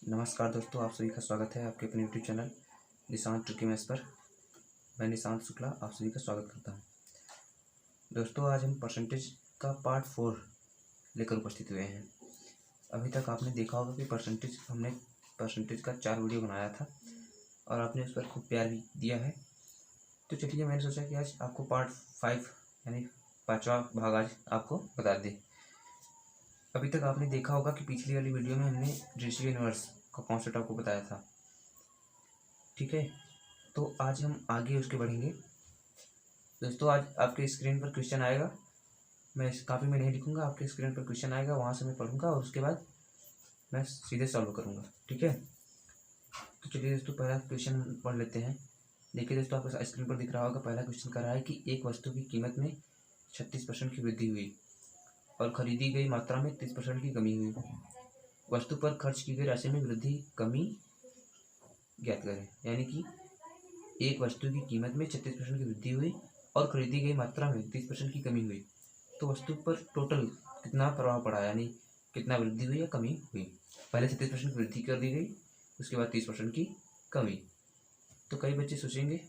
नमस्कार दोस्तों, आप सभी का स्वागत है आपके अपने YouTube channel Nishant tricky maths पर। मैं निशांत शुक्ला आप सभी का स्वागत करता हूं। दोस्तों, आज हम परसेंटेज का पार्ट 4 लेकर उपस्थित हुए हैं। अभी तक आपने देखा होगा कि हमने परसेंटेज का 4 वीडियो बनाया था और आपने उस पर खूब प्यार भी दिया है। तो चलिए, मैंने सोचा कि आज आपको पार्ट 5 यानी 5वां भाग आज आपको बता दें। अभी तक आपने देखा होगा कि पिछली वाली वीडियो में हमने रेशियो इनवर्स का कॉन्सेप्ट आपको बताया था। ठीक है, तो आज हम आगे उसके बढ़ेंगे। दोस्तों, आज आपके स्क्रीन पर क्वेश्चन आएगा। मैं इस कॉपी में नहीं लिखूंगा, आपके स्क्रीन पर क्वेश्चन आएगा, वहाँ से मैं पढ़ूंगा और उसके बाद मैं सीधे सॉल्व करूंगा। ठीक है, तो चलिए दोस्तों, पहला क्वेश्चन पढ़ लेते हैं। देखिए दोस्तों, आपको स्क्रीन पर दिख रहा होगा। पहला क्वेश्चन कर रहा है कि एक वस्तु की कीमत में 36% की वृद्धि हुई और खरीदी गई मात्रा में 30% की कमी हुई। वस्तु पर खर्च की गई राशि में वृद्धि कमी ज्ञात करें। यानी कि एक वस्तु की कीमत में 36% की वृद्धि हुई और खरीदी गई मात्रा में 30% की कमी हुई, तो वस्तु पर टोटल कितना प्रभाव पड़ा, यानी कितना वृद्धि हुई या कमी हुई। पहले 36% वृद्धि कर दी गई, उसके बाद 30% की कमी। तो कई बच्चे सोचेंगे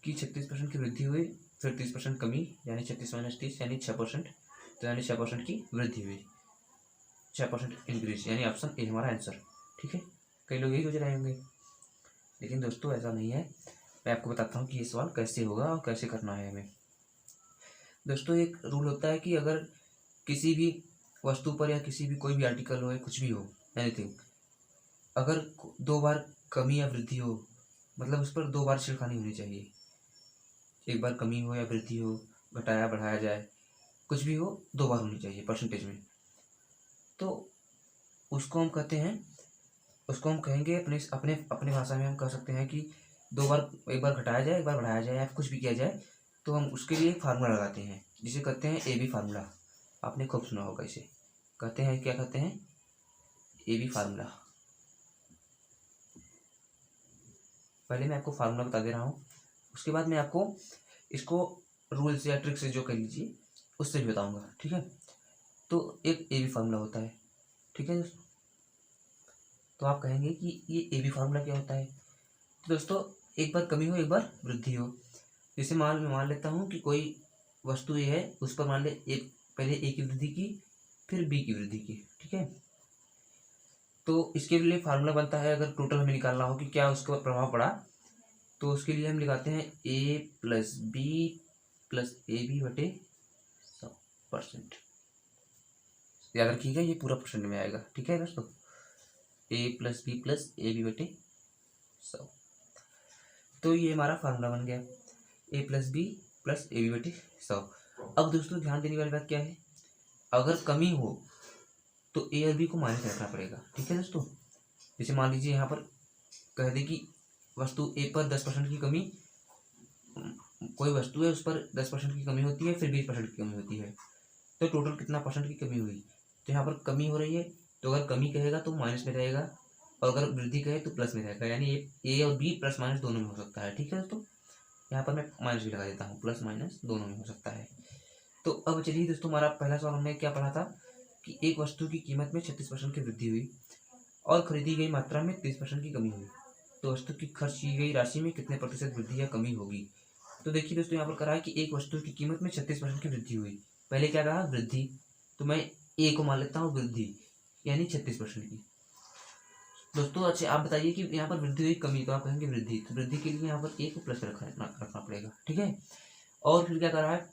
कि 36% की वृद्धि हुई, फिर 30% कमी, यानी 36 माइनस 30 यानी 6%। तो यानी 6% की वृद्धि हुई, 6% इंक्रीज, यानी ऑप्शन ए हमारा आंसर। ठीक है, कई लोग यही सोच रहे होंगे, लेकिन दोस्तों ऐसा नहीं है। मैं आपको बताता हूँ कि ये सवाल कैसे होगा और कैसे करना है हमें। दोस्तों, एक रूल होता है कि अगर किसी भी वस्तु पर या किसी भी कोई भी आर्टिकल हो या कुछ भी हो, एनीथिंग, अगर 2 बार कमी या वृद्धि हो, मतलब उस पर 2 बार छेड़खानी होनी चाहिए। एक बार कमी हो या वृद्धि हो, घटाया बढ़ाया जाए, कुछ भी हो, 2 बार होनी चाहिए परसेंटेज में। तो उसको हम कहते हैं, उसको हम कहेंगे अपने अपने अपने भाषा में हम कह सकते हैं कि 2 बार, एक बार घटाया जाए, एक बार बढ़ाया जाए या कुछ भी किया जाए, तो हम उसके लिए एक फार्मूला लगाते हैं जिसे कहते हैं ए बी फार्मूला। आपने खूब सुना होगा इसे। कहते हैं, क्या कहते हैं? A B formula. पहले मैं आपको फार्मूला बता दे रहा हूँ, उसके बाद मैं आपको इसको रूल्स या ट्रिक्स जो कह लीजिए उससे भी बताऊँगा। ठीक है, तो एक ए बी फार्मूला होता है। ठीक है दोस्तों, तो आप कहेंगे कि ये ए बी फार्मूला क्या होता है। तो दोस्तों, एक बार कमी हो, एक बार वृद्धि हो। जैसे मान लेता हूँ कि कोई वस्तु ये है, उस पर मान ले एक, पहले ए की वृद्धि की, फिर बी की वृद्धि की। ठीक है, तो इसके लिए फार्मूला बनता है, अगर टोटल हमें निकालना हो कि क्या उसका प्रभाव पड़ा, तो उसके लिए हम लगाते हैं A plus B plus A B बटे 100%। याद रखिएगा, ये पूरा परसेंट में आएगा। ठीक है दोस्तों, ए प्लस बी बटे 100। तो ये हमारा फार्मूला बन गया, ए प्लस बी बटे 100। अब दोस्तों, ध्यान देने वाली बात क्या है, अगर कमी हो तो ए और बी को माइनस में रखना पड़ेगा। ठीक है दोस्तों, जैसे मान लीजिए यहाँ पर कह दें कि वस्तु ए पर 10% की कमी, कोई वस्तु है उस पर 10% की कमी होती है, फिर 20% की कमी होती है, तो टोटल कितना परसेंट की कमी हुई। तो यहाँ पर कमी हो रही है, तो अगर कमी कहेगा तो माइनस में रहेगा, और अगर वृद्धि कहे तो प्लस में रहेगा, यानी ए और बी प्लस माइनस दोनों में हो सकता है। ठीक है दोस्तों, यहाँ पर मैं माइनस भी लगा देता हूँ, प्लस माइनस दोनों में हो सकता है। तो अब चलिए दोस्तों, हमारा पहला सवाल हमने क्या पढ़ा था कि एक वस्तु की कीमत में 36% की वृद्धि हुई और खरीदी गई मात्रा में 30% की कमी हुई, तो वस्तु की खर्च की गई राशि में कितने प्रतिशत वृद्धि या कमी होगी। तो देखिए दोस्तों, यहाँ पर कहा है कि एक वस्तु की कीमत में 36% की वृद्धि हुई। पहले क्या कहा? वृद्धि। तो मैं ए को मान लेता हूँ वृद्धि, यानी 36% की। दोस्तों अच्छा, आप बताइए कि यहाँ पर वृद्धि हुई, कमी, तो आप कहेंगे वृद्धि। तो वृद्धि के लिए यहाँ पर ए को प्लस रखना पड़ेगा। ठीक है, और फिर क्या कर रहा है,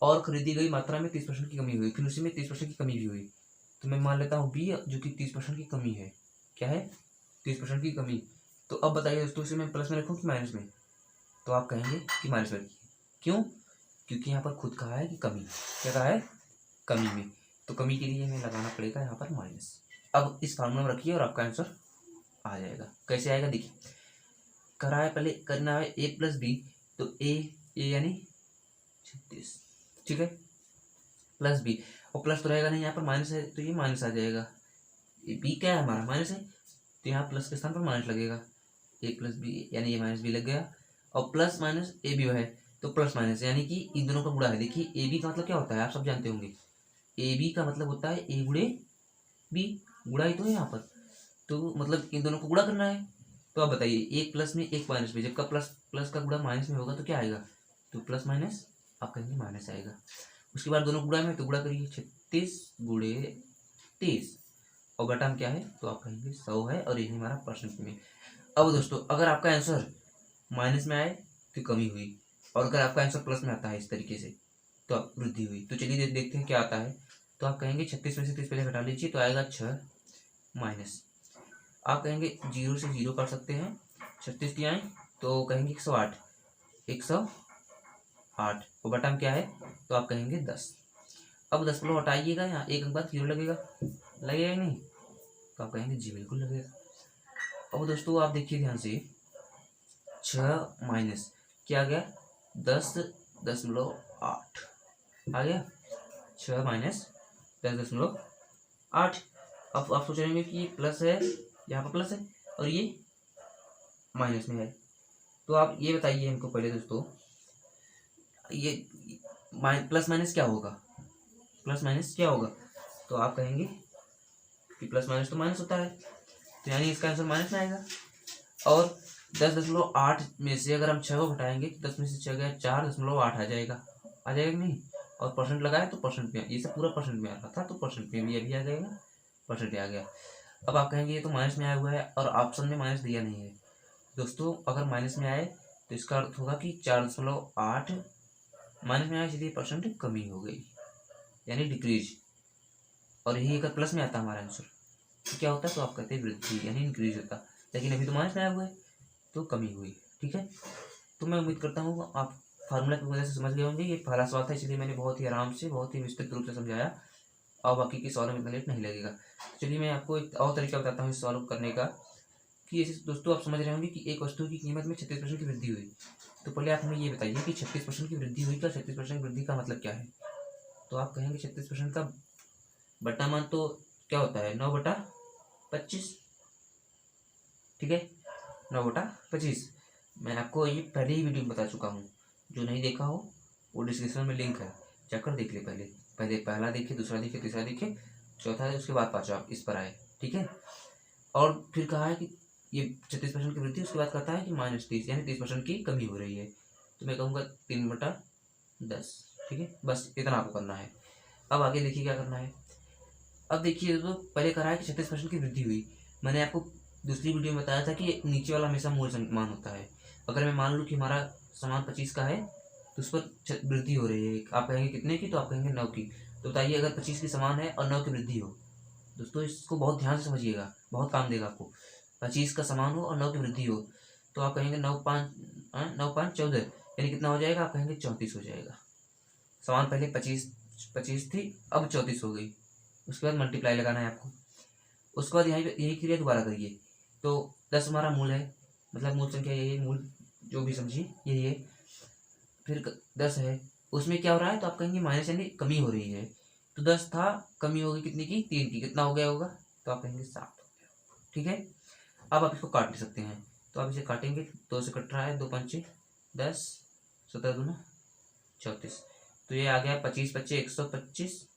और खरीदी गई मात्रा में 30% की कमी हुई, फिर उसी में 30% की कमी भी हुई। तो मैं मान लेता हूँ बी, जो कि 30% की कमी है। क्या है? 30% की कमी। तो अब बताइए दोस्तों, इसे मैं प्लस में रखूँ कि माइनस में? तो आप कहेंगे कि माइनस में रखिए। क्यों? क्योंकि यहाँ पर खुद कहा है कि कमी। क्या कहा है? कमी में। तो कमी के लिए हमें लगाना पड़ेगा यहाँ पर माइनस। अब इस फार्मूला में रखिए और आपका आंसर आ जाएगा। कैसे आएगा देखिए, करा है, पहले करना है ए प्लस बी, तो ए यानी 36। ठीक है, प्लस बी, और प्लस तो रहेगा नहीं, यहाँ पर माइनस है तो ये माइनस आ जाएगा। ये बी क्या है हमारा? माइनस है, तो यहाँ प्लस के स्थान पर माइनस लगेगा। ए प्लस बी यानी ये माइनस बी लग गया, और प्लस माइनस ए बी है तो प्लस माइनस, यानी कि इन दोनों का गुणा है। देखिए ए बी का मतलब क्या होता है, आप सब जानते होंगे। ए बी का मतलब होता है ए गुणे बी, गुणा ही तो है यहाँ पर। तो मतलब इन दोनों को गुणा करना है। तो आप बताइए, एक प्लस में एक माइनस में, जब का प्लस प्लस का गुणा माइनस में होगा तो क्या आएगा, तो प्लस माइनस आप कहेंगे माइनस आएगा। उसके बाद दोनों गुणा में, तो गुणा करिए 36 गुणे 30 और बटा में क्या है, तो आप कहेंगे 100 है और यही हमारा परसेंट में। अब दोस्तों अगर आपका आंसर माइनस में आए तो कमी हुई, और अगर आपका आंसर प्लस में आता है इस तरीके से तो आप वृद्धि हुई। तो चलिए देखते हैं क्या आता है। तो आप कहेंगे 36 में से 30 पहले घटा लीजिए, तो आएगा 6 माइनस, आप कहेंगे 0 से 0 कर सकते हैं, 36 की आए तो कहेंगे 108, 108 और बटा में क्या है, तो आप कहेंगे 10। अब 10 किलो हटाइएगा, यहाँ एक अंक बाद 0 लगेगा, लगेगा नहीं, तो आप कहेंगे जी बिल्कुल लगेगा। अब दोस्तों आप देखिए ध्यान से, 6 माइनस क्या आ गया, 10.8 आ गया, 6 माइनस 10.8। अब आप सोच रहे होंगे कि ये प्लस है, यहाँ पर प्लस है और ये माइनस में है, तो आप ये बताइए हमको पहले दोस्तों, ये प्लस माइनस क्या होगा, प्लस माइनस क्या होगा, तो आप कहेंगे कि प्लस माइनस तो माइनस होता है, तो यानी इसका आंसर माइनस में आएगा। और 10.8 में से अगर हम 6 को घटाएंगे तो 10 में से 6 गया 4.8 आ जाएगा, आ जाएगा नहीं, और परसेंट लगाए तो परसेंट में, ये सब पूरा परसेंट में आ रहा था तो परसेंट में भी अभी आ जाएगा, परसेंट आ गया। अब आप कहेंगे ये तो माइनस में आया हुआ है और ऑप्शन में माइनस दिया नहीं है। दोस्तों अगर माइनस में आए तो इसका अर्थ होगा कि 4.8 माइनस में आया, इसलिए परसेंट कमी हो गई, यानी डिक्रीज। और यही अगर प्लस में आता हमारा आंसर तो क्या होता है, तो आप कहते हैं वृद्धि, यानी इंक्रीज होता, लेकिन अभी तो माइनस में आया हुआ है तो कमी हुई। ठीक है, तो मैं उम्मीद करता हूँ आप फार्मूला की वजह से समझ गए होंगे। ये पहला सवाल था इसलिए मैंने बहुत ही आराम से, बहुत ही विस्तृत रूप से समझाया, और बाकी के सवालों में इतना लेट नहीं लगेगा। चलिए मैं आपको एक और तरीका बताता हूँ इस सवाल को करने का, कि ऐसे दोस्तों आप समझ रहे होंगे कि एक वस्तु की कीमत में 36% की वृद्धि हुई। तो पहले आप हमें ये बताइए कि 36% की वृद्धि हुई, क्या 36% की वृद्धि का मतलब क्या है। तो आप कहेंगे 36% का बटा मान तो क्या होता है, 9/25। ठीक है, 9/25। मैं आपको ये पहले ही वीडियो में बता चुका हूँ, जो नहीं देखा हो वो डिस्क्रिप्शन में लिंक है, जाकर देख ले। पहले पहले पहला देखिए, दूसरा देखिए, तीसरा देखिए, चौथा है, उसके बाद पाँचवा आप इस पर आए। ठीक है, और फिर कहा है कि ये 36% की वृद्धि, उसके बाद कहता है कि -30 यानी 30% की कमी हो रही है। तो मैं कहूँगा 3/10। ठीक है, बस इतना आपको करना है। अब आगे देखिए क्या करना है। अब देखिए तो पहले कहा है कि 36% की वृद्धि हुई, मैंने आपको दूसरी वीडियो में बताया था कि नीचे वाला हमेशा मूल मान होता है। अगर मैं मान लूँ कि हमारा सामान 25 का है तो उस पर वृद्धि हो रही है, आप कहेंगे कितने की, तो आप कहेंगे 9 की। तो बताइए अगर 25 की सामान है और 9 की वृद्धि हो, दोस्तों इसको बहुत ध्यान से समझिएगा, बहुत काम देगा आपको। 25 का सामान हो और 9 की वृद्धि हो, तो आप कहेंगे 9×5 14, यानी कितना हो जाएगा, आप कहेंगे 34 हो जाएगा। सामान पहले 25 थी, अब 34 हो गई। उसके बाद मल्टीप्लाई लगाना है आपको, उसके बाद यहीं पे यही क्रिया दोबारा करिए। तो 10 हमारा मूल है, मतलब मूल संख्या यही है, मूल जो भी समझिए यही है। फिर 10 है, उसमें क्या हो रहा है, तो आप कहेंगे माइनस यानी कमी हो रही है। तो 10 था, कमी होगी कितनी की, 3 की, कितना हो गया होगा, तो आप कहेंगे 7 हो गया। ठीक है, अब आप इसको काट सकते हैं, तो आप इसे काटेंगे, 2 से कट रहा है, 2×5 10, 17×2 34, तो ये आ गया 25×5 125,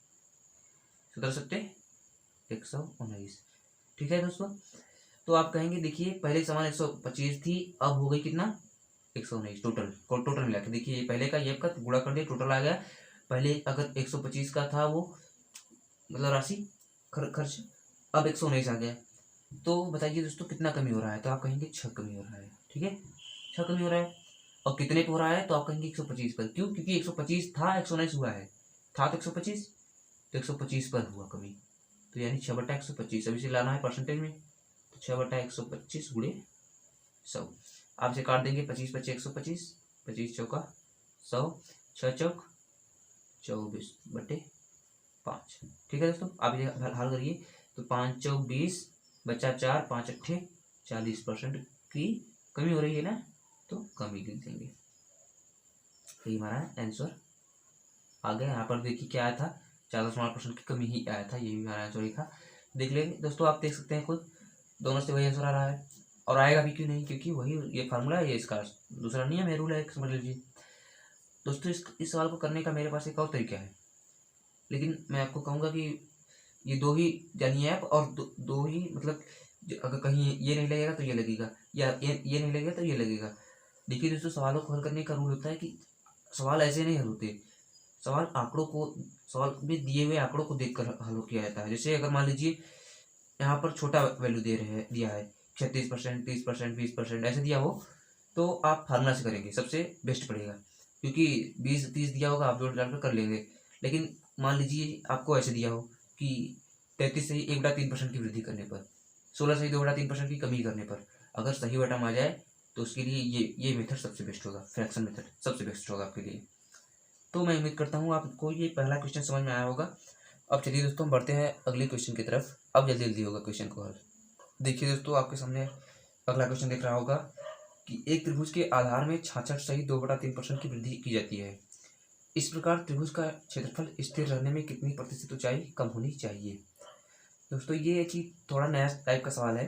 17×7 119। ठीक है दोस्तों, तो आप कहेंगे देखिए पहले सामान 125 थी, अब हो गई कितना, 119 टोटल। टोटल मिला के देखिए, ये पहले का ये का गुणा कर दिया, टोटल आ गया। पहले अगर 125 का था वो मतलब राशि खर्च, अब 119 आ गया। तो बताइए दोस्तों कितना कमी हो रहा है, तो आप कहेंगे 6 कमी हो रहा है। ठीक है, 6 कमी हो रहा है, और कितने पे हो रहा है, तो आप कहेंगे 125 पर। क्यों, क्योंकि 125 था, 119 हुआ है, था तो 125, तो 125 पर हुआ कमी, तो यानी 6/125। अब इसे लाना है परसेंटेज में, तो 6/125 गुणे 100। आप इसे काट देंगे, 25×5 125, 25×4 100, 6×4 24/5। ठीक है दोस्तों, आप इसे हल करिए, तो 5×4 20, बचा 4, 5×8 40% की कमी हो रही है ना, तो कमी लिख देंगे। तो ये हमारा आंसर आ गया। यहाँ पर देखिए क्या आया था, 4.8% की कमी ही आया था, ये भी हमारा आंसर ही था। देख लेंगे दोस्तों, आप देख सकते हैं खुद, दोनों से वही आंसर आ रहा है, और आएगा भी क्यों नहीं, क्योंकि वही ये फार्मूला है, ये इसका दूसरा नियम है, रूल है, समझ लीजिए दोस्तों। इस सवाल को करने का मेरे पास एक और तरीका है, लेकिन मैं आपको कहूँगा कि ये 2 ही जानिए आप, और दो ही मतलब अगर कहीं ये नहीं लगेगा तो ये लगेगा, या ये नहीं लगेगा तो ये लगेगा। देखिए दोस्तों, सवालों को हल करने का रूल होता है कि सवाल ऐसे नहीं हल होते, सवाल आंकड़ों को, सवाल में दिए हुए आंकड़ों को देखकर हल किया जाता है। जैसे अगर मान लीजिए यहाँ पर छोटा वैल्यू दे रहे हैं, दिया है 36%, 30%, 20% ऐसे दिया हो, तो आप फार्मूला से करेंगे, सबसे बेस्ट पड़ेगा। क्योंकि 20-30 दिया होगा, आप जोड़ डालकर कर लेंगे। लेकिन मान लीजिए आपको ऐसे दिया हो कि 33 से ही 1/3% की वृद्धि करने पर, 16 से ही 2/3% की कमी करने पर अगर सही बटन आ जाए, तो उसके लिए ये मेथड सबसे बेस्ट होगा, फ्रैक्शन मेथड सबसे बेस्ट होगा आपके लिए। तो मैं उम्मीद करता हूँ आपको ये पहला क्वेश्चन समझ में आया होगा। अब चलिए दोस्तों, हम बढ़ते हैं अगले क्वेश्चन की तरफ। अब जल्दी जल्दी होगा क्वेश्चन को हल। देखिए दोस्तों, आपके सामने अगला क्वेश्चन दिख रहा होगा कि एक त्रिभुज के आधार में 66 सही 2/3% की वृद्धि की जाती है। इस प्रकार त्रिभुज का क्षेत्रफल स्थिर रहने में कितनी प्रतिशत ऊंचाई कम होनी चाहिए। दोस्तों, ये चीज थोड़ा नया टाइप का सवाल है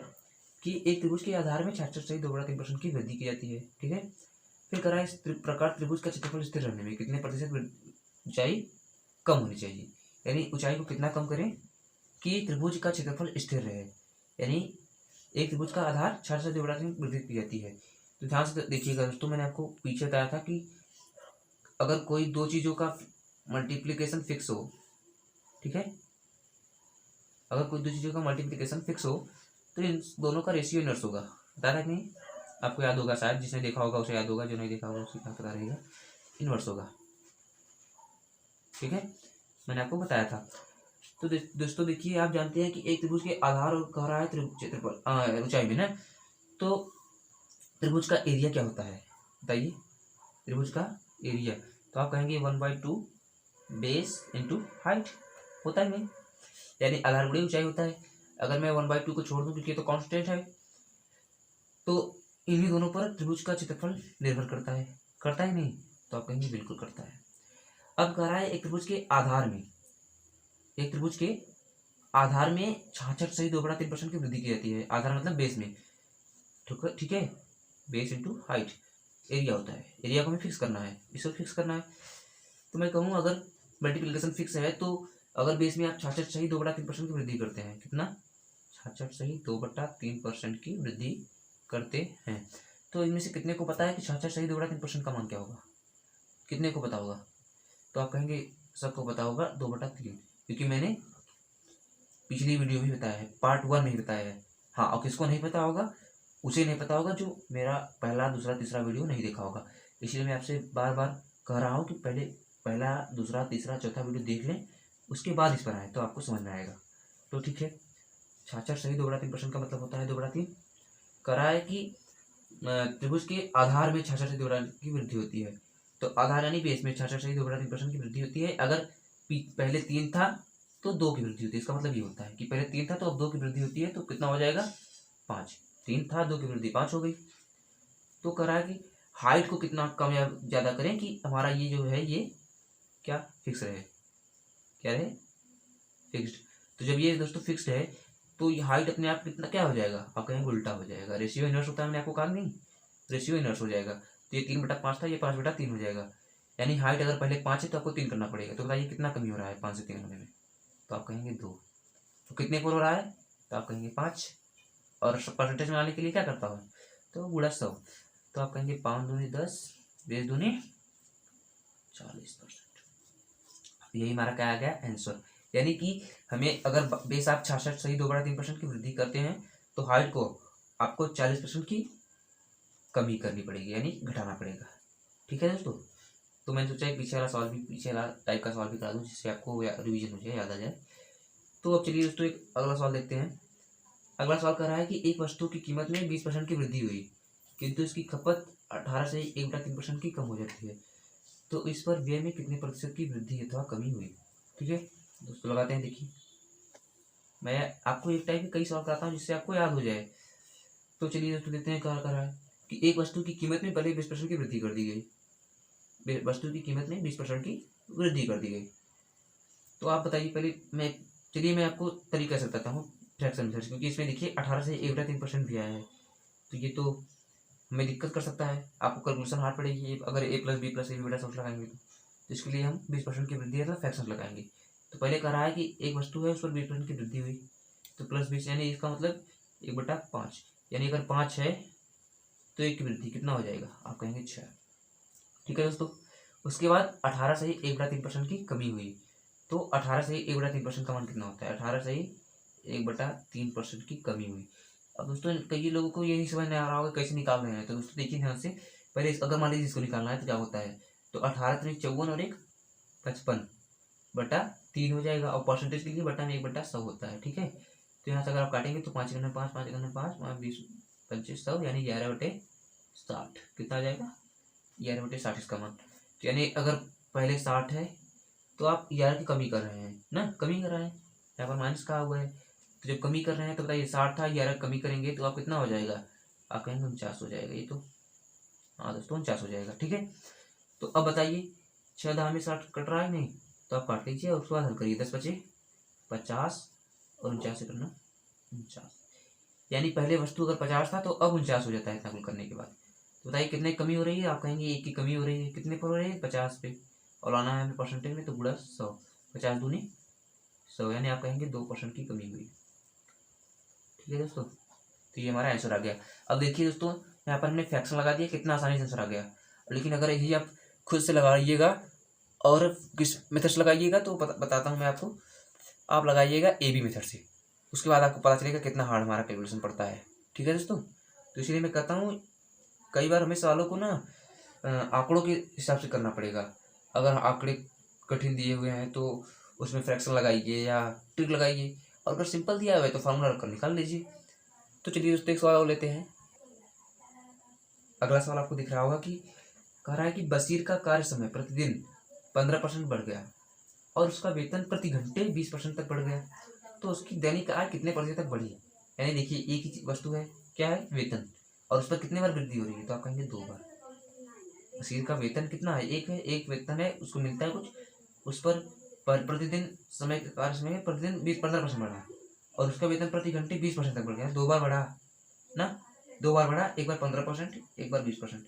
कि एक त्रिभुज के आधार में 66 सही 2/3% की वृद्धि की जाती है, ठीक है। फिर करा इस प्रकार त्रिभुज का क्षेत्रफल स्थिर रहने में कितने प्रतिशत ऊंचाई कम होनी चाहिए, यानी ऊंचाई को कितना कम करें कि त्रिभुज का क्षेत्रफल स्थिर रहे। यानी एक त्रिभुज का आधार 66 से 2/3 वृद्धि की जाती है। तो ध्यान से देखिएगा दोस्तों, मैंने आपको पीछे बताया था कि अगर कोई दो चीजों का मल्टीप्लिकेशन फिक्स हो, ठीक है, अगर कोई दो चीजों का मल्टीप्लिकेशन फिक्स हो तो इन दोनों का रेशियो इनवर्स होगा। बता रहा है कि नहीं, आपको याद होगा, शायद जिसने देखा होगा उसे याद होगा, जो नहीं देखा होगा उसे क्या पता रहेगा, इनवर्स होगा, ठीक है, मैंने आपको बताया था। तो दोस्तों देखिए, आप जानते हैं कि एक त्रिभुज के आधार और कह रहा है क्षेत्रफल ऊंचाई में ना, तो त्रिभुज का एरिया क्या होता है बताइए, त्रिभुज का एरिया। तो आप कहेंगे 1/2 बेस इंटू हाइट, होता है नहीं, यानी आधार बड़ी ऊंचाई होता है। अगर मैं 1/2 को छोड़ दूं क्योंकि ये तो कांस्टेंट है, तो इन्हीं दोनों पर त्रिभुज का क्षेत्रफल निर्भर करता है नहीं, तो आप कहेंगे बिल्कुल करता है। अब कह रहा है एक त्रिभुज के आधार में, एक त्रिभुज के आधार में 66 सही 2/3% की वृद्धि की जाती है। आधार मतलब बेस में, ठीक है, बेस इंटू हाइट एरिया होता है। एरिया को हमें फिक्स करना है, इसको फिक्स करना है। तो मैं कहूँ अगर मल्टीप्लिकेशन फिक्स है, तो अगर बेस में आप 66 सही 2/3% की वृद्धि करते हैं, कितना, 66 सही 2/3% की वृद्धि करते हैं, तो इनमें से कितने को पता है कि 66 सही 2/3% का मान क्या होगा, कितने को पता होगा। तो आप कहेंगे सबको पता होगा 2/3, क्योंकि मैंने पिछली वीडियो में बताया है, पार्ट 1 में बताया है। हाँ, और किसको नहीं पता होगा, उसे नहीं पता होगा जो मेरा पहला दूसरा तीसरा वीडियो नहीं देखा होगा। इसलिए मैं आपसे बार बार कह रहा हूँ कि पहले पहला दूसरा तीसरा चौथा वीडियो देख लें, उसके बाद इस पर आए तो आपको समझ में आएगा। तो ठीक है, 66 सही 2/3% का मतलब होता है 2/3। कह रहा है कि त्रिभुज के आधार में 66 सही 2/3 की वृद्धि होती है। तो आधार यानी बेस में 66 सही 2/3% की वृद्धि होती है। अगर पहले 3 था तो 2 की वृद्धि होती है। इसका मतलब ये होता है कि पहले 3 था तो अब 2 की वृद्धि होती है, तो कितना हो जाएगा, 5। 3 था, 2 की वृद्धि 5 हो गई। तो कह रहा है कि हाइट को कितना कम या ज़्यादा करें कि हमारा ये जो है ये क्या फिक्स रहे, क्या रहे, फिक्स्ड। तो जब ये दोस्तों फिक्स्ड है, तो ये हाइट अपने आप कितना क्या हो जाएगा, आप कहेंगे उल्टा हो जाएगा, रेशियो इनवर्स होता है, मैंने आपको कहा नहीं, रेशियो इनवर्स हो जाएगा। तो ये 3/5 था, ये 5/3 हो जाएगा। यानी हाइट अगर पहले 5 है तो आपको 3 करना पड़ेगा। तो बताइए कितना कमी हो रहा है 5 से 3 होने में, तो आप कहेंगे 2। तो कितने पर हो रहा है, तो आप कहेंगे 5। और परसेंटेज में आने के लिए क्या करता हूँ, तो गुणा 100। तो आप कहेंगे 5 दूनी 10, बेस दूनी 40%। यही हमारा क्या आ गया आंसर। यानी कि हमें अगर बेस आप 66 सही 2/3% की वृद्धि करते हैं, तो हाइट को आपको 40% की कमी करनी पड़ेगी, यानी घटाना पड़ेगा। ठीक है दोस्तों, तो मैंने सोचा पीछे वाला सवाल भी, पीछे वाला टाइप का सवाल भी करा दूँ, जिससे आपको रिवीजन हो जाए, याद आ जाए। तो अब चलिए दोस्तों एक अगला सवाल देखते हैं। अगला सवाल कर रहा है कि एक वस्तु की कीमत में 20% की वृद्धि हुई, किंतु इसकी खपत 18 से 1/3% की कम हो जाती है, तो इस पर व्यय में कितने प्रतिशत की वृद्धि अथवा कमी हुई। ठीक है दोस्तों, लगाते हैं। देखिए, मैं आपको एक टाइप के कई सवाल कराता हूँ जिससे आपको याद हो जाए। तो चलिए दोस्तों देखते हैं क्या कर रहा है कि एक वस्तु की कीमत में पहले 20% की वृद्धि कर दी गई, वस्तु की कीमत में 20% की वृद्धि कर दी गई। तो आप बताइए पहले, चलिए मैं आपको तरीका से बताता हूँ फ्रैक्शन मेथड, क्योंकि इसमें देखिए 18 से 1/3% भी आया है, तो ये तो हमें दिक्कत कर सकता है, आपको कैलकुलेशन हार्ड पड़ेगी अगर a+b+ab लगाएंगे तो इसके लिए हम 20% की वृद्धि है तो फ्रैक्शन लगाएंगे। तो पहले कह रहा है कि एक वस्तु है उस पर 20% की वृद्धि हुई, तो +20 यानी इसका मतलब 1/5, यानी अगर 5 है तो 1 की वृद्धि कितना हो जाएगा, आप कहेंगे 6। ठीक है दोस्तों, उसके बाद 18 से ही 1/3% की कमी हुई, तो 18 से ही 1/3% का मान कितना होता है, 18 से ही 1/3% की कमी हुई। अब दोस्तों कई लोगों को ये नहीं समझ में आ रहा होगा कैसे निकाल रहे हैं, तो दोस्तों देखिए ध्यान से, पहले अगर मान लीजिए इसको निकालना है तो क्या होता है, तो 18 3 54 और 1 55/3 हो जाएगा, और परसेंटेज के लिए बटा में 1/100 होता है। ठीक है, तो यहाँ से अगर आप काटेंगे तो 5 गुना 5, 5 गुना 5, 5 20 25 100, यानी 11/60 कितना आ जाएगा, 11/60 इसका मान। तो यानी अगर पहले 60 है तो आप 11 की कमी कर रहे हैं ना, कमी कर रहे हैं, यहाँ पर माइनस कहा हुआ है, तो जब कमी कर रहे हैं तो बताइए 60 था, 11 कमी करेंगे तो आप कितना हो जाएगा, आप कहेंगे 49 हो जाएगा, ये तो हाँ दोस्तों 49 हो जाएगा। ठीक है, तो अब बताइए 6 दहा में 60 कट रहा है नहीं, तो आप काट लीजिए और उसके बाद हल करिए, 10 बचे 50 और 49 से करना 49, यानी पहले वस्तु अगर 50 था तो अब 49 हो जाता है इतना कुल करने के बाद। तो बताइए कितने कमी हो रही है, आप कहेंगे 1 की कमी हो रही है, कितने पर हो रही है, 50 पे, और लाना है हमें परसेंटेज में, तो गुणा 100, 50 दूनी 100, यानी आप कहेंगे 2% की कमी हुई। ठीक है दोस्तों, तो ये हमारा आंसर आ गया। अब देखिए दोस्तों, यहाँ पर हमने फ्रैक्शन लगा दिया, कितना आसानी से आंसर आ गया। लेकिन अगर यही आप खुद से लगाइएगा और किस मेथड से लगाइएगा तो बताता हूँ मैं आपको, आप लगाइएगा AB मेथड से, उसके बाद आपको पता चलेगा कितना हार्ड हमारा कैलकुलेशन पड़ता है। ठीक है दोस्तों, तो इसलिए मैं कहता हूँ कई बार हमें सवालों को ना आंकड़ों के हिसाब से करना पड़ेगा। अगर आंकड़े कठिन दिए हुए हैं तो उसमें फ्रैक्शन लगाइए या ट्रिक लगाइए, और अगर सिंपल दिया हुआ है तो फार्मूला रखकर निकाल लीजिए। तो चलिए दोस्तों एक सवाल और लेते हैं। अगला सवाल आपको दिख रहा होगा कि कह रहा है कि बशीर का कार्य समय प्रतिदिन 15% बढ़ गया और उसका वेतन प्रति घंटे 20% तक बढ़ गया, तो उसकी दैनिक आय कितने प्रतिशत तक बढ़ी। यानी देखिए एक ही वस्तु है, क्या है, वेतन, और उस पर कितने बार वृद्धि हो रही है, तो आप कहेंगे 2 बार। बशीर का वेतन कितना है, एक है, एक वेतन है, उसको मिलता है कुछ, उस पर प्रतिदिन समय कार्य समय प्रतिदिन 15% बढ़ा, और उसका वेतन प्रति घंटे 20% तक बढ़ गया, 2 बार बढ़ा ना, 2 बार बढ़ा, एक बार 15%, एक बार 20%,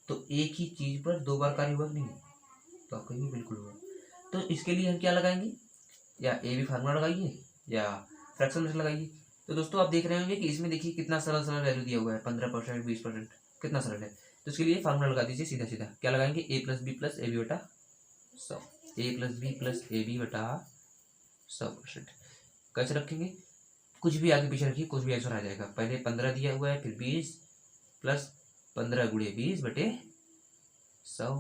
तो एक ही चीज पर 2 बार कार्य हुआ नहीं, तो आप कहेंगे बिल्कुल हुआ। तो इसके लिए हम क्या लगाएंगे, या AB फार्मूला लगाइए या फ्रैक्शन मेथड लगाइए। तो दोस्तों आप देख रहे होंगे कि इसमें देखिए कितना सरल सरल वैल्यू दिया हुआ है, 15%, 20%, कितना सरल है। तो इसके लिए फार्मूला लगा दीजिए सीधा सीधा, क्या लगाएंगे, A + B + AB बटा 100, A + B + AB बटा 100%। कैसे रखेंगे, कुछ भी आगे पीछे रखिए, कुछ भी आंसर आ जाएगा। पहले 15 दिया हुआ है, फिर 20 + 15 × 20 बटे 100।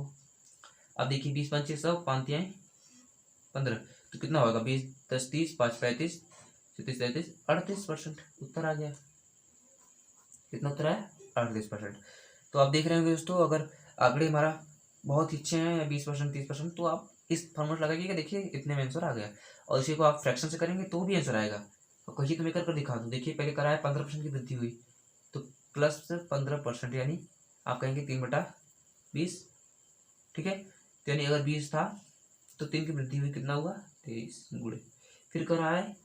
अब देखिए 20 × 5 = 100, 5 × 15, तो कितना होगा, 20 × 10 = 30, 5 × 35, 37 × 33 38%, उत्तर आ गया। कितना उत्तर है, 38%। तो आप देख रहे होंगे दोस्तों, अगर आंकड़े हमारा बहुत ही अच्छे हैं या 20%, 30%, तो आप इस फॉर्मूला लगाइएगा, देखिए इतने में आंसर आ गया। और इसी को आप फ्रैक्शन से करेंगे तो भी आंसर आएगा। तो कहिए तो मैं कर दिखा दूँ, देखिए पहले करा है 15% की वृद्धि हुई, तो +15%, यानी आप कहेंगे 3/20। ठीक है, तो यानी अगर 20 था तो 3 की वृद्धि हुई, कितना हुआ, 23 गुणे, फिर कह रहा है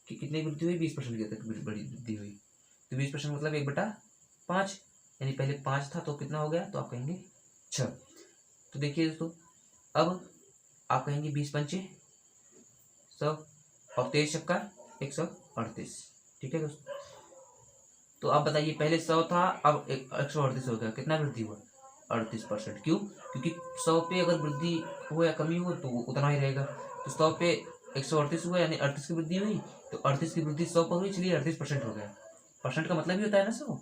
कि कितनी वृद्धि हुई, 20% की तक बड़ी वृद्धि हुई, तो 20% मतलब 1/5, यानी पहले 5 था तो कितना हो गया, तो आप कहेंगे 6। तो देखिए दोस्तों, अब आप कहेंगे 20 × 5 = 100 और 23 × 7 = 138। ठीक है दोस्तों, तो आप बताइए पहले 100 था, अब 138 हो गया, कितना वृद्धि हुआ, 38%। क्यों, क्योंकि 100 पे अगर वृद्धि हो या कमी हो तो वो उतना ही रहेगा। तो 100 पे 138 हुआ, यानी 38 की वृद्धि हुई, तो 38 की वृद्धि 100 पर हुई, इसलिए 38% हो गया। परसेंट का मतलब ही होता है ना 100,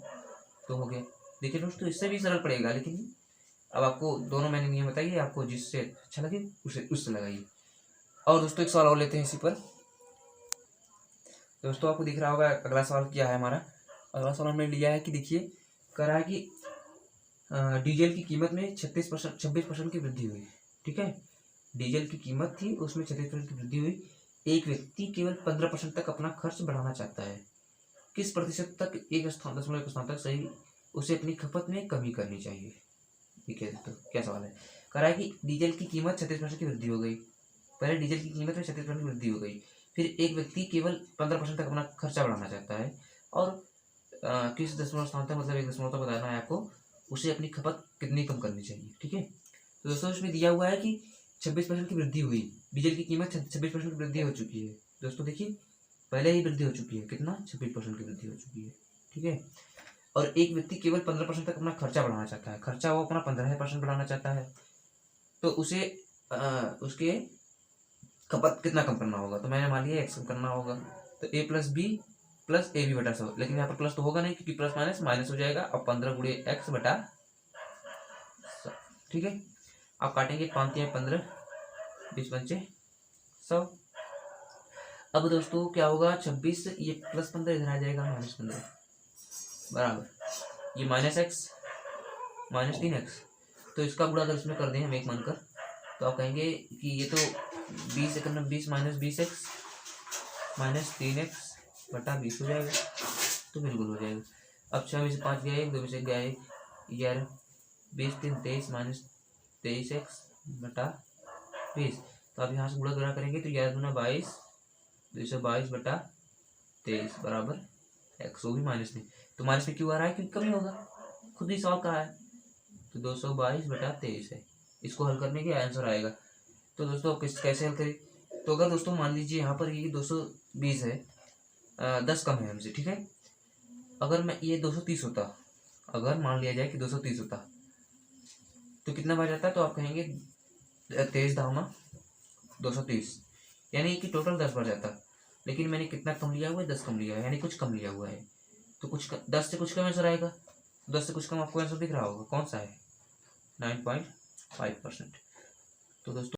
तो हो गया। देखिए दोस्तों इससे भी सरल पड़ेगा, लेकिन अब आपको दोनों मैंने नियम बताइए, आपको जिससे अच्छा लगे उससे लगाइए। और दोस्तों एक सवाल और लेते हैं इसी पर। दोस्तों आपको दिख रहा होगा अगला सवाल क्या है हमारा। अगला सवाल हमने लिया है कि देखिए कह रहा है कि डीजल की कीमत में 26% की वृद्धि हुई। ठीक है, डीजल की कीमत थी, उसमें 36% की वृद्धि हुई। एक व्यक्ति केवल 15% तक अपना खर्च बढ़ाना चाहता है, किस प्रतिशत तक, 1.1 तक सही, उसे अपनी खपत में कमी करनी चाहिए। ठीक है दोस्तों, क्या सवाल है, कह रहा है कि डीजल की कीमत 36% की वृद्धि हो गई, पहले डीजल की कीमत में 36% की वृद्धि हो गई, फिर एक व्यक्ति केवल 15% तक अपना खर्चा बढ़ाना चाहता है, और किस दशमलव स्थान तक, मतलब 1 दशमलव तक बताना है आपको, उसे अपनी खपत कितनी कम करनी चाहिए। ठीक है, तो दोस्तों इसमें दिया हुआ है कि 26% की वृद्धि हुई, डीजल की कीमत 26% की वृद्धि हो चुकी है। दोस्तों देखिए पहले ही वृद्धि हो चुकी है, कितना 26% की वृद्धि हो चुकी है, ठीक है। और एक व्यक्ति केवल 15% तक अपना खर्चा बढ़ाना चाहता है, खर्चा वो अपना 15% बढ़ाना चाहता है, तो उसे उसके खपत कितना कम करना होगा, तो मैंने मान लिया एक्स कम करना होगा, तो A plus B plus A B बटा 100, लेकिन यहाँ पर प्लस तो होगा नहीं क्योंकि प्लस माइनस माइनस हो जाएगा, अब 15 गुणे एक्स बटा 100, ठीक है। आप काटेंगे 5 या 15, 20 पंचे 100। अब दोस्तों क्या होगा, 26 ये प्लस 15 इधर आ जाएगा माइनस 15 बराबर ये माइनस एक्स माइनस 3x, तो इसका गुणा अगर इसमें कर दें हम एक मानकर, तो आप कहेंगे कि ये तो 20 एकम 20 माइनस 20x माइनस 3x बटा 20 हो जाएगा, तो बिल्कुल हो जाएगा। अब 6 में से 5 गया 1, 2 में से गया 1, 11 20 3 23 माइनस 23x बटा 20, तो आप यहाँ से गुणा करेंगे तो 11 दूना 22 222 बटा 23 बराबर x, वो भी माइनस में, तो माइनस में क्यों आ रहा है, क्योंकि कमी होगा, खुद ही सॉल्व कहा है, तो 222 बटा 23 है, इसको हल करने के आंसर आएगा। तो दोस्तों कैसे हल करें, तो अगर दोस्तों मान लीजिए यहाँ पर ये 220 है, 10 कम है हमसे, ठीक है। अगर मैं ये 230 होता, अगर मान लिया जाए कि 230 होता तो कितना बढ़ जाता, तो आप कहेंगे 23 धामा 230, यानी कि टोटल 10 बढ़ जाता, लेकिन मैंने कितना कम लिया हुआ है, 10 कम लिया है, यानी कुछ कम लिया हुआ है, तो 10 से कुछ कम आंसर आएगा, 10 से कुछ कम आपको आंसर दिख रहा होगा, कौन सा है 9.5%। तो दोस्तों